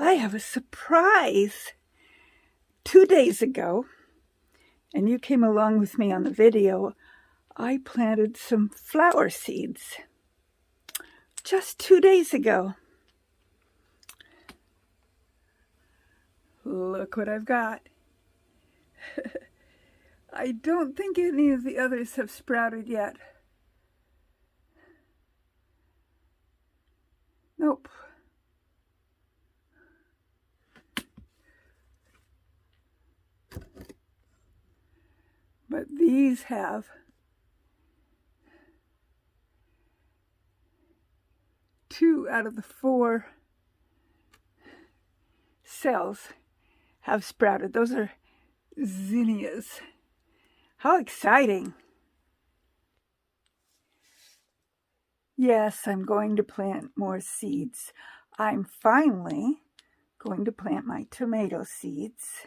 I have a surprise. 2 days ago, and you came along with me on the video, I planted some flower seeds. Just 2 days ago. Look what I've got. I don't think any of the others have sprouted yet. Nope. But these have. 2 out of the 4 cells have sprouted. Those are zinnias. How exciting. Yes, I'm going to plant more seeds. I'm finally going to plant my tomato seeds.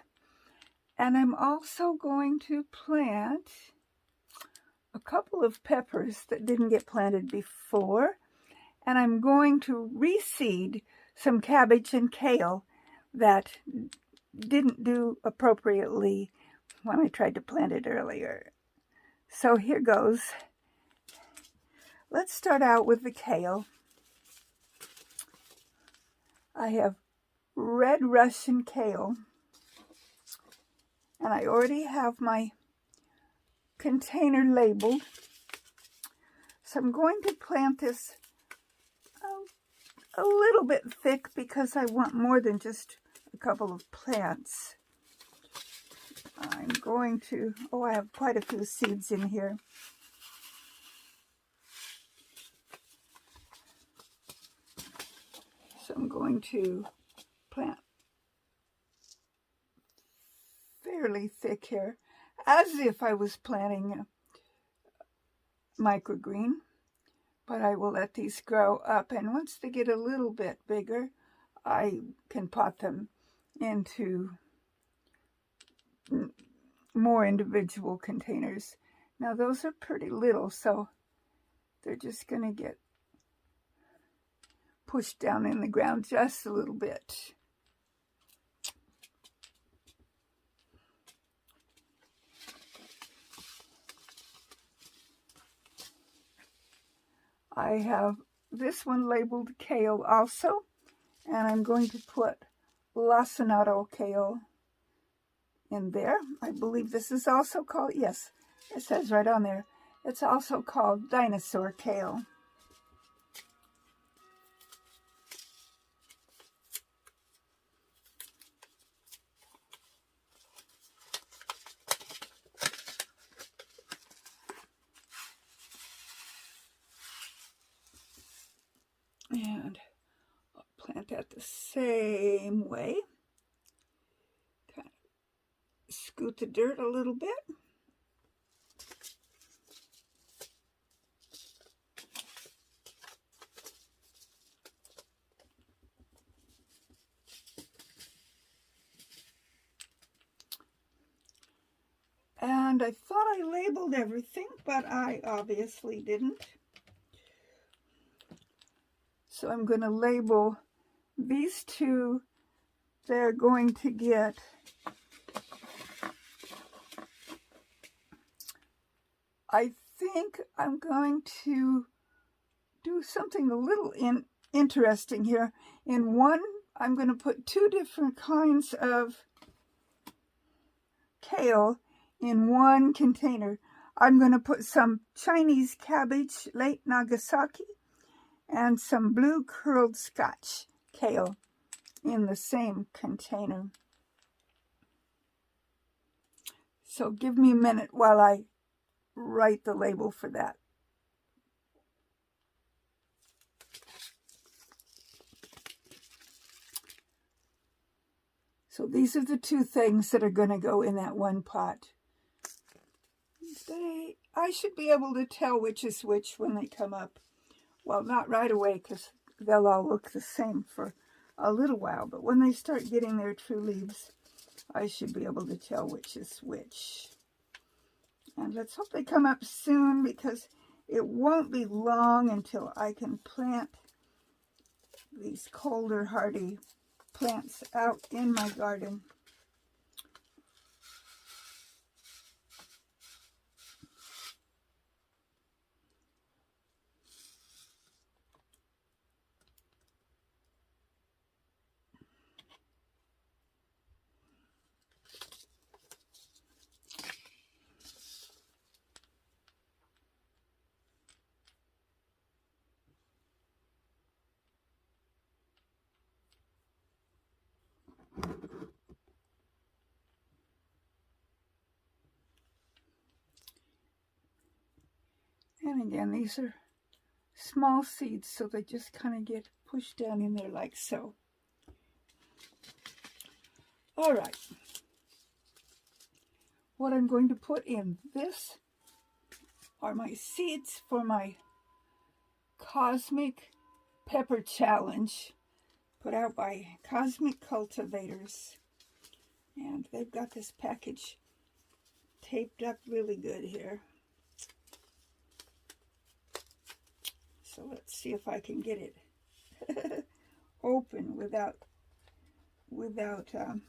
And I'm also going to plant a couple of peppers that didn't get planted before. And I'm going to reseed some cabbage and kale that didn't do appropriately when I tried to plant it earlier. So here goes. Let's start out with the kale. I have red Russian kale. And I already have my container labeled. So I'm going to plant this a little bit thick because I want more than just a couple of plants. I'm going to, I have quite a few seeds in here. So I'm going to plant fairly thick here, as if I was planting a microgreen. But I will let these grow up, and once they get a little bit bigger, I can pot them into more individual containers. Now those are pretty little, so they're just going to get pushed down in the ground just a little bit. I have this one labeled kale also, and I'm going to put Lacinato Kale in there. I believe this is also called, yes, it says right on there, it's also called Dinosaur Kale. And I'll plant that the same way. Kind of scoot the dirt a little bit. And I thought I labeled everything, but I obviously didn't. So I'm going to label these 2. They're going to get I think I'm going to do something a little interesting here. In one, I'm going to put 2 different kinds of kale in one container. I'm going to put some Chinese cabbage, late Nagasaki, and some blue curled Scotch kale in the same container. So give me a minute while I write the label for that. So these are the 2 things that are going to go in that one pot. I should be able to tell which is which when they come up. Well, not right away, because they'll all look the same for a little while. But when they start getting their true leaves, I should be able to tell which is which. And let's hope they come up soon, because it won't be long until I can plant these colder hardy plants out in my garden. And again, these are small seeds, so they just kind of get pushed down in there like so. All right. What I'm going to put in this are my seeds for my Cosmic Pepper Challenge, put out by Cosmic Cultivators. And they've got this package taped up really good here. So let's see if I can get it open without I'm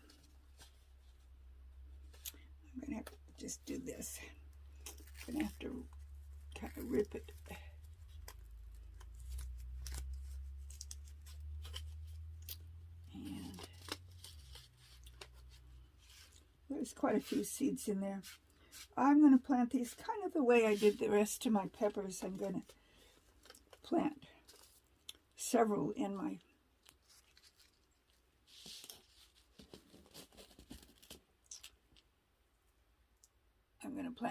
gonna have to just do this. I'm gonna have to kind of rip it. And there's quite a few seeds in there. I'm gonna plant these kind of the way I did the rest of my peppers. I'm gonna plant several in my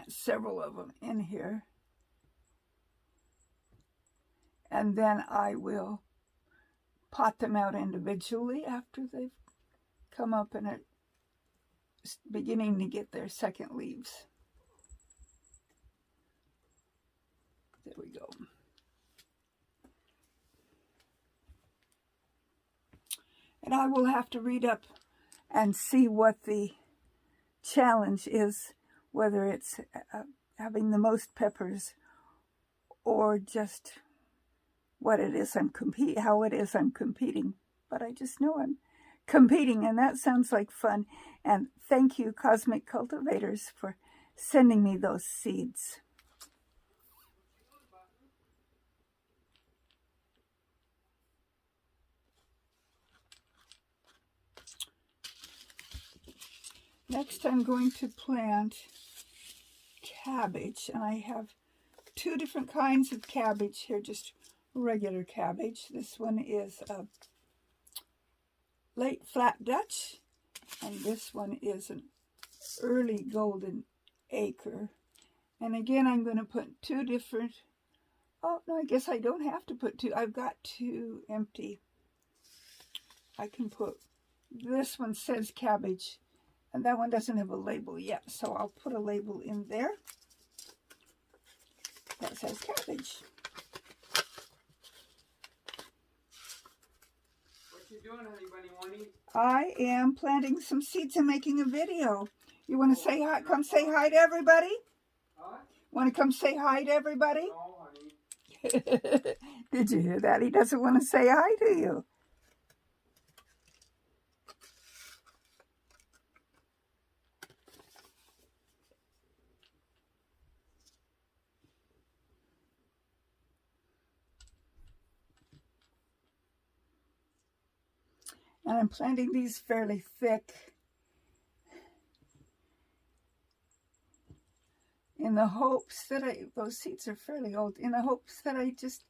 several of them in here, and then I will pot them out individually after they've come up and are beginning to get their second leaves. There we go. And I will have to read up and see what the challenge is, whether it's having the most peppers or just what it is how it is I'm competing. But I just know I'm competing, and that sounds like fun. And thank you, Cosmic Cultivators, for sending me those seeds. Next, I'm going to plant cabbage, and I have two different kinds of cabbage here, just regular cabbage. This one is a late flat Dutch, and this one is an early golden acre. And again, I'm going to put two different, oh no, I guess I don't have to put two. I've got two empty. I can put, this one says cabbage, and that one doesn't have a label yet, so I'll put a label in there that says cabbage. What you doing, honey bunny Wunny? I am planting some seeds and making a video. You want to say hi? Come say hi to everybody? Huh? Want to come say hi to everybody? No, honey. Did you hear that? He doesn't want to say hi to you. And I'm planting these fairly thick in the hopes that those seeds are fairly old, in the hopes that I just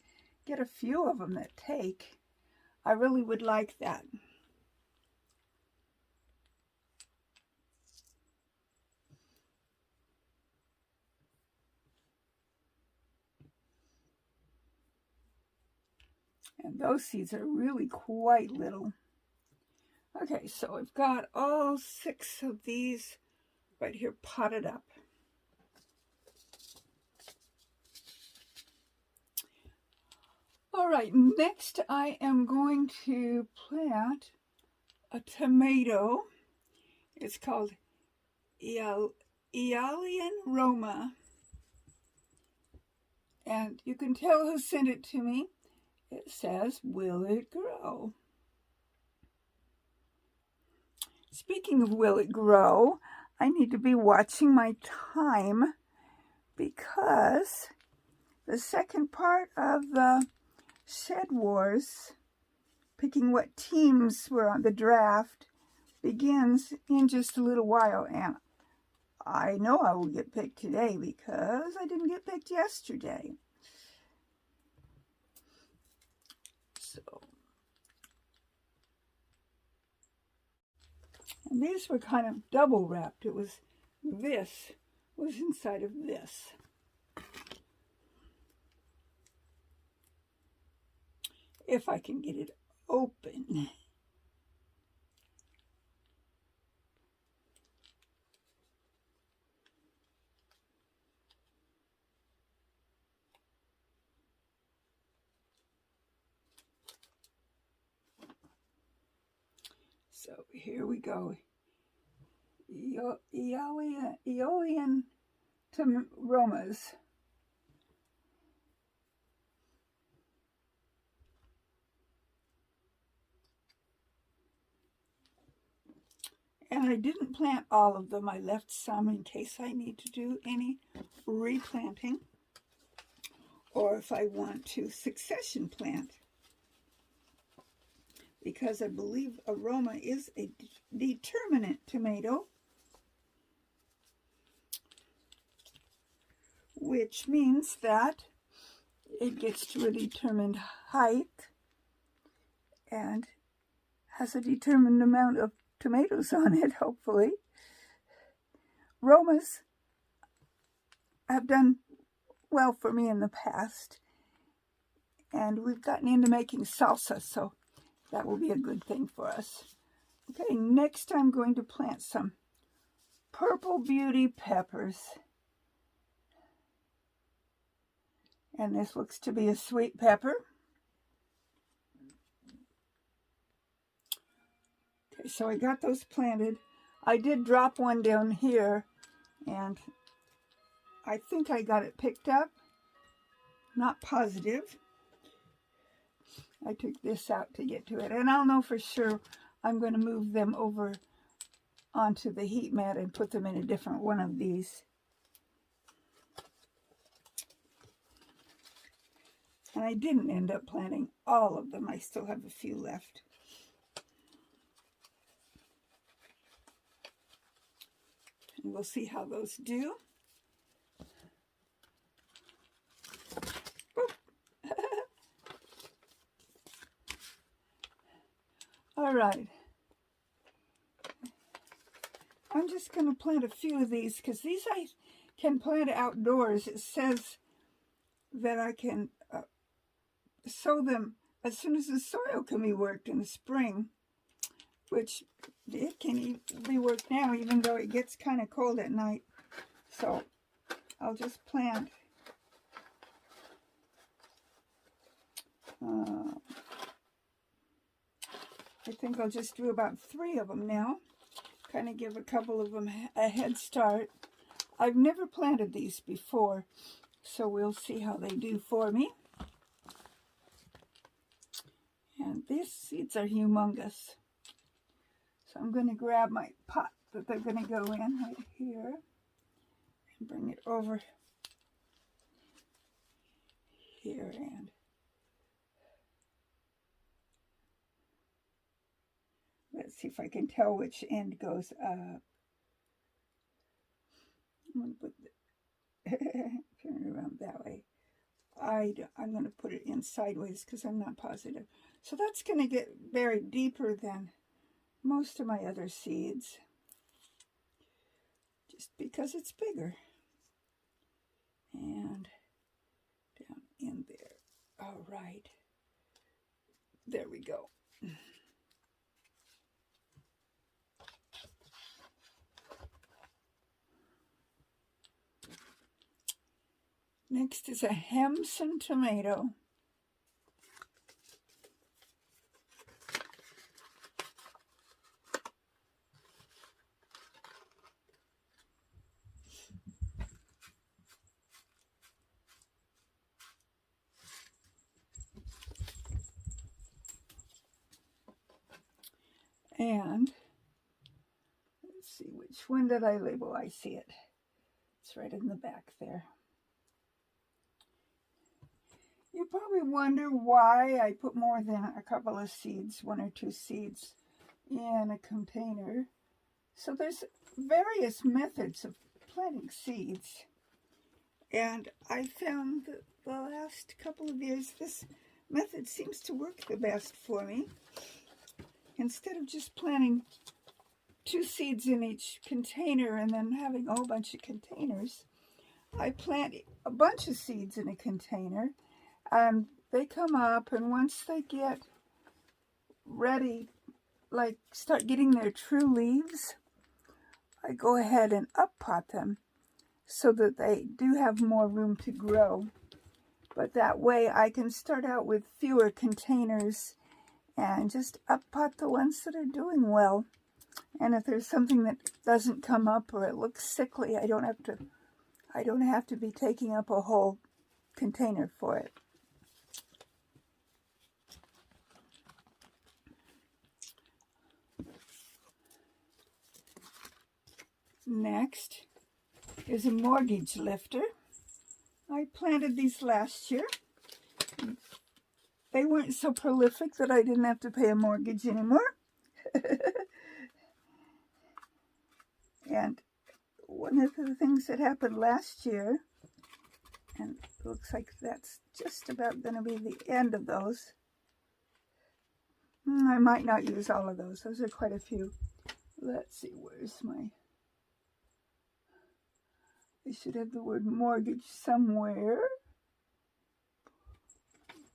get a few of them that take. I really would like that. And those seeds are really quite little. Okay, so I've got all 6 of these right here potted up. All right, next I am going to plant a tomato. It's called Eolian Roma. And you can tell who sent it to me. It says, will it grow? Speaking of will it grow, I need to be watching my time because the second part of the Shed Wars, picking what teams were on the draft, begins in just a little while, and I know I will get picked today because I didn't get picked yesterday. So, and these were kind of double wrapped. This was inside of this. If I can get it open. So here we go. Eolian Romas. And I didn't plant all of them. I left some in case I need to do any replanting or if I want to succession plant. Because I believe aroma is a determinate tomato, which means that it gets to a determined height and has a determined amount of tomatoes on it, hopefully. Romas have done well for me in the past, and we've gotten into making salsa, so that will be a good thing for us. Okay, next I'm going to plant some Purple Beauty peppers. And this looks to be a sweet pepper. Okay, so I got those planted. I did drop one down here, and I think I got it picked up. Not positive. I took this out to get to it, and I'll know for sure. I'm going to move them over onto the heat mat and put them in a different one of these. And I didn't end up planting all of them. I still have a few left. And we'll see how those do. All right. I'm just going to plant a few of these because these I can plant outdoors. It says that I can sow them as soon as the soil can be worked in the spring, which it can be worked now even though it gets kind of cold at night. So I'll just plant I think I'll just do about 3 of them now. Kind of give a couple of them a head start. I've never planted these before, so we'll see how they do for me. And these seeds are humongous. So I'm going to grab my pot that they're going to go in right here and bring it over here, and let's see if I can tell which end goes up. I'm going to put turn it around that way. I'm going to put it in sideways because I'm not positive. So that's going to get buried deeper than most of my other seeds, just because it's bigger. And down in there. All right. There we go. Next is a Hemson tomato. And one did I label? I see it. It's right in the back there. You probably wonder why I put more than a couple of seeds, 1 or 2 seeds, in a container. So there's various methods of planting seeds. And I found that the last couple of years, this method seems to work the best for me. Instead of just planting 2 seeds in each container and then having a whole bunch of containers, I plant a bunch of seeds in a container, and they come up, and once they get ready, like start getting their true leaves, I go ahead and up-pot them so that they do have more room to grow. But that way I can start out with fewer containers and just up-pot the ones that are doing well. And if there's something that doesn't come up or it looks sickly, I don't have to be taking up a whole container for it. Next is a mortgage lifter. I planted these last year. They weren't so prolific that I didn't have to pay a mortgage anymore. And one of the things that happened last year, and it looks like that's just about going to be the end of those. I might not use all of those. Those are quite a few. Let's see, where's my... I should have the word mortgage somewhere.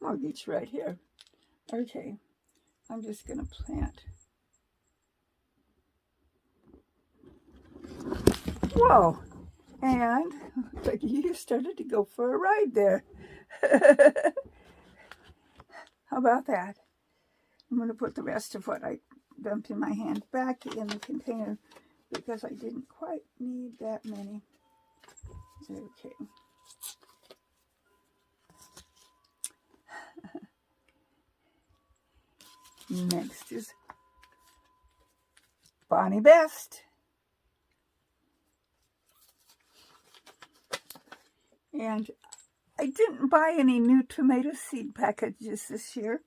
Mortgage right here. Okay, I'm just going to plant. Whoa, and looks like you started to go for a ride there. How about that? I'm going to put the rest of what I dumped in my hand back in the container because I didn't quite need that many. Okay. Next is Bonnie Best. And I didn't buy any new tomato seed packages this year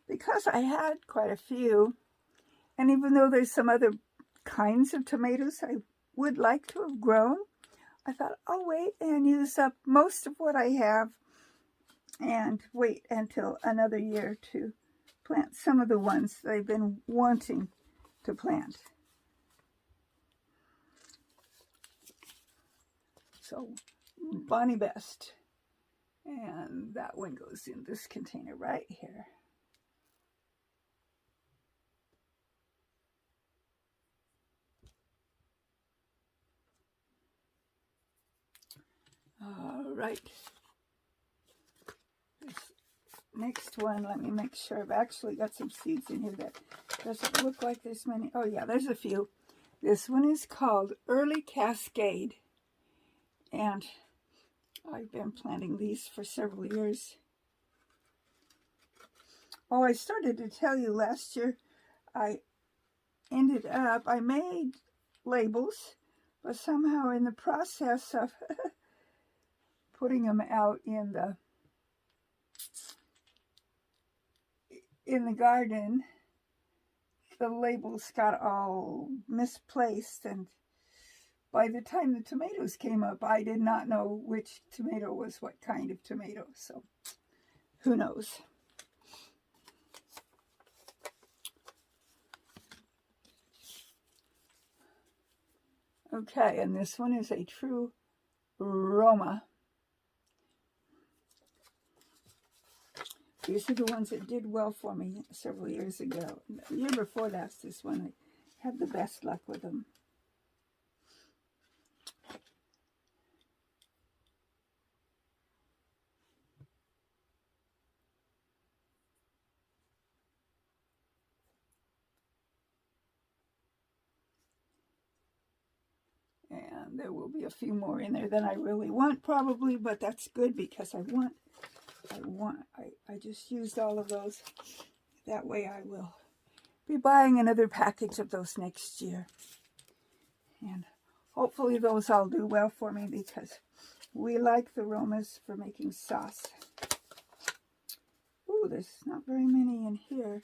because I had quite a few. And even though there's some other kinds of tomatoes I would like to have grown, I thought I'll wait and use up most of what I have and wait until another year to plant some of the ones that I've been wanting to plant. So, Bonnie Best. And that one goes in this container right here. All right. This next one, let me make sure I've actually got some seeds in here that doesn't look like there's many. Oh yeah, there's a few. This one is called Early Cascade. And I've been planting these for several years. Oh, I started to tell you last year, I made labels, but somehow in the process of putting them out in the garden, the labels got all misplaced, and by the time the tomatoes came up, I did not know which tomato was what kind of tomato, so who knows. Okay, and this one is a true Roma. These are the ones that did well for me several years ago. The year before last, this one, I had the best luck with them. And there will be a few more in there than I really want probably, but that's good because I just used all of those. That way I will be buying another package of those next year. And Hopefully those all do well for me because we like the Romas for making sauce. Ooh, there's not very many in here.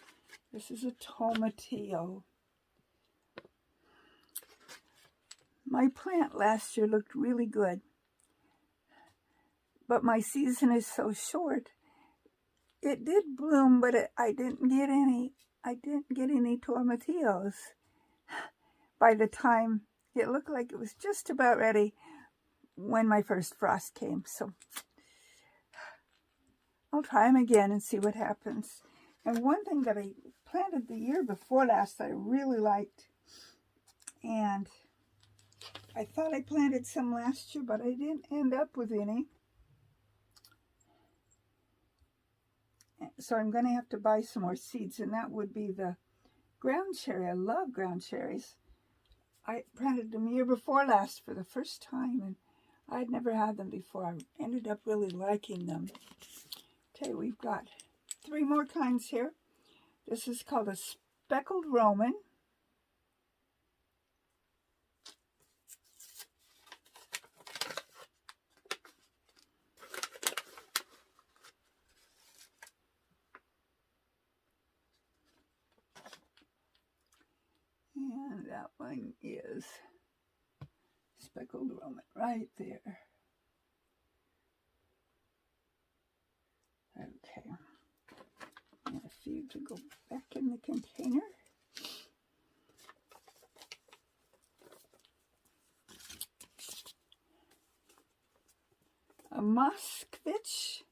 This is a Tomatillo. My plant last year looked really good, but my season is so short. It did bloom, but I didn't get any tomatillos. By the time it looked like it was just about ready when my first frost came. So I'll try them again and see what happens. And one thing that I planted the year before last that I really liked, and I thought I planted some last year, but I didn't end up with any. So I'm going to have to buy some more seeds, and that would be the ground cherry. I love ground cherries. I planted them year before last for the first time, and I'd never had them before. I ended up really liking them. Okay, we've got 3 more kinds here. This is called a speckled Roman. And that one is speckled Roman right there. Okay. And a few to go back in the container. A Moskvich.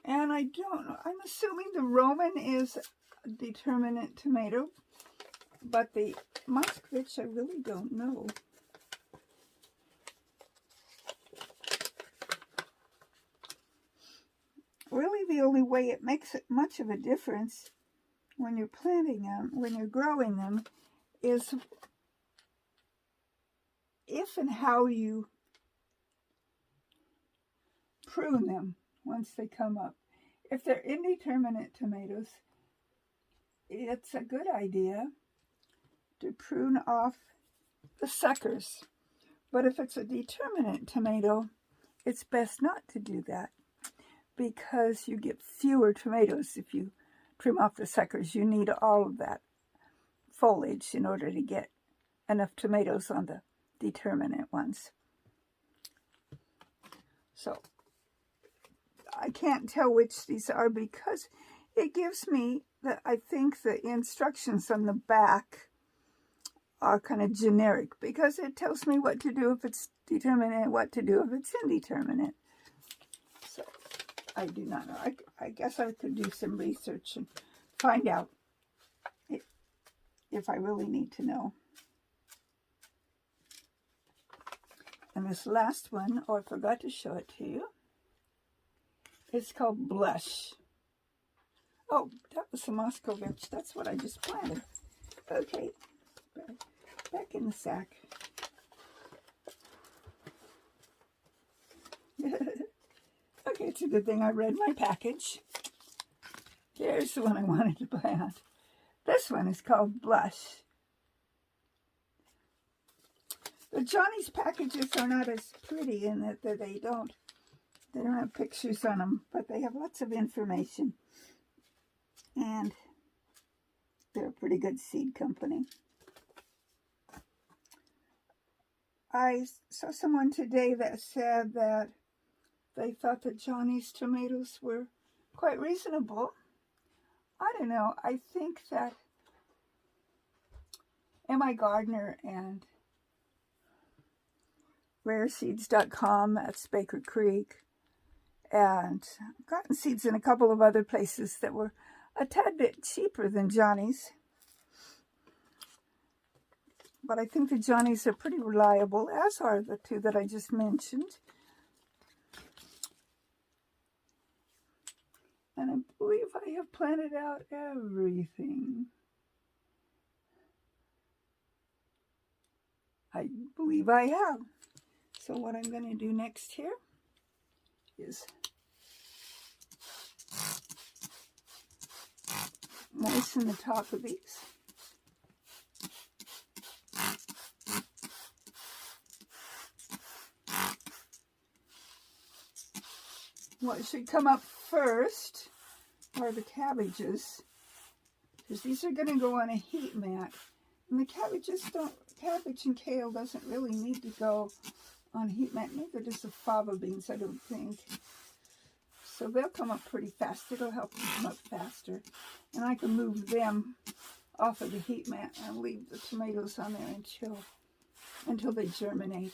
And I don't know, I'm assuming the Roman is a determinate tomato, but the Moskvich I really don't know. Really the only way it makes it much of a difference when you're planting them, when you're growing them, is if and how you prune them once they come up. If they're indeterminate tomatoes, it's a good idea to prune off the suckers. But if it's a determinate tomato, it's best not to do that because you get fewer tomatoes if you trim off the suckers. You need all of that foliage in order to get enough tomatoes on the determinate ones. So I can't tell which these are because it gives me that I think the instructions on the back are kind of generic because it tells me what to do if it's determinate, what to do if it's indeterminate. So I do not know. I guess I could do some research and find out if I really need to know. And this last one, I forgot to show it to you. It's called Blush. Oh, that was the Moskvich. That's what I just planted. Okay, back in the sack. Okay, it's a good thing I read my package. Here's the one I wanted to plant. This one is called Blush. The Johnny's packages are not as pretty in that they don't have pictures on them, but they have lots of information. And they're a pretty good seed company. I saw someone today that said that they thought that Johnny's tomatoes were quite reasonable. I don't know. I think that M.I. Gardner and rareseeds.com, that's Baker Creek, and I've gotten seeds in a couple of other places that were a tad bit cheaper than Johnny's. But I think the Johnny's are pretty reliable, as are the 2 that I just mentioned. And I believe I have planted out everything. I believe I have. So what I'm going to do next here is moisten the top of these. What should come up first are the cabbages, because these are going to go on a heat mat. And the cabbage and kale doesn't really need to go on heat mat. Neither does the fava beans, I don't think. So they'll come up pretty fast. It'll help them come up faster. And I can move them off of the heat mat and leave the tomatoes on there until they germinate.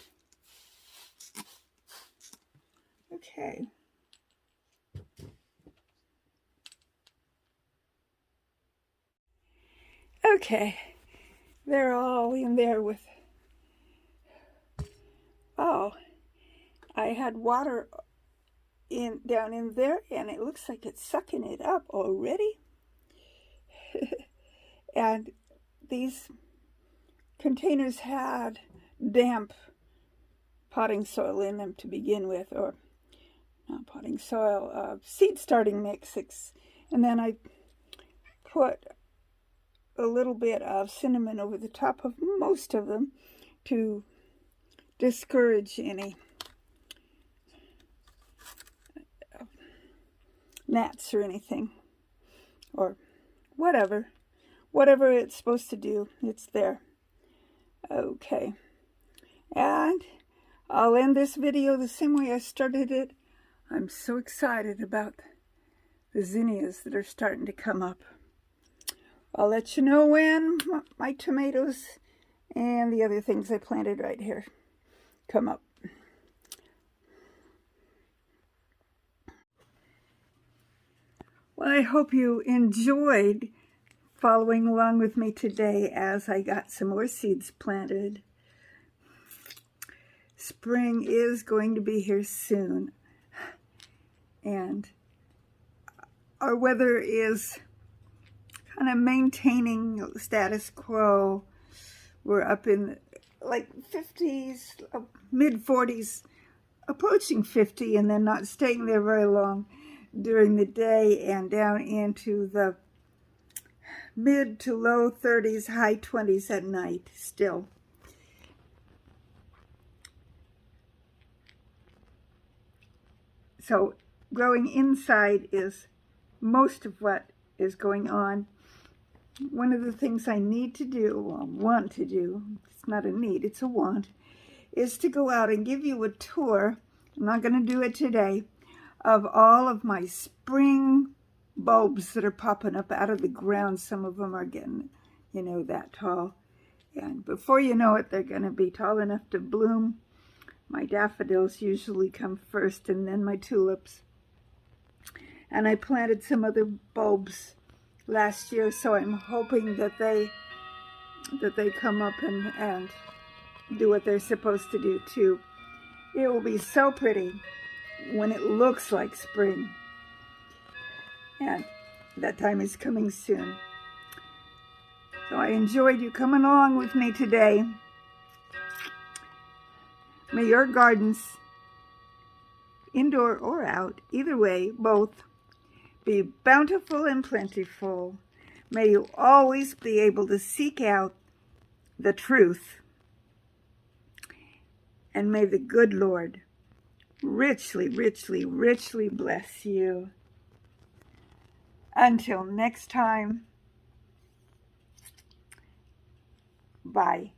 Okay. Okay, they're all in there with, oh, I had water down in there, and it looks like it's sucking it up already. And these containers had damp potting soil in them to begin with, or not potting soil, seed starting mix. And then I put a little bit of cinnamon over the top of most of them to discourage any gnats or anything, or whatever it's supposed to do, it's there. Okay, and I'll end this video the same way I started it. I'm so excited about the zinnias that are starting to come up. I'll let you know when my tomatoes and the other things I planted right here come up. Well, I hope you enjoyed following along with me today as I got some more seeds planted. Spring is going to be here soon, and our weather is kind of maintaining status quo. We're up in like 50s, mid 40s, approaching 50, and then not staying there very long during the day, and down into the mid to low 30s, high 20s at night still. So growing inside is most of what is going on. One of the things I need to do, or want to do, it's not a need, it's a want, is to go out and give you a tour. I'm not going to do it today, of all of my spring bulbs that are popping up out of the ground. Some of them are getting, that tall. And before you know it, they're going to be tall enough to bloom. My daffodils usually come first, and then my tulips. And I planted some other bulbs last year, so I'm hoping that they come up and do what they're supposed to do too. It will be so pretty when it looks like spring, and that time is coming soon. So I enjoyed you coming along with me today. May your gardens, indoor or out, either way, both, be bountiful and plentiful. May you always be able to seek out the truth. And may the good Lord richly, richly, richly bless you. Until next time, bye.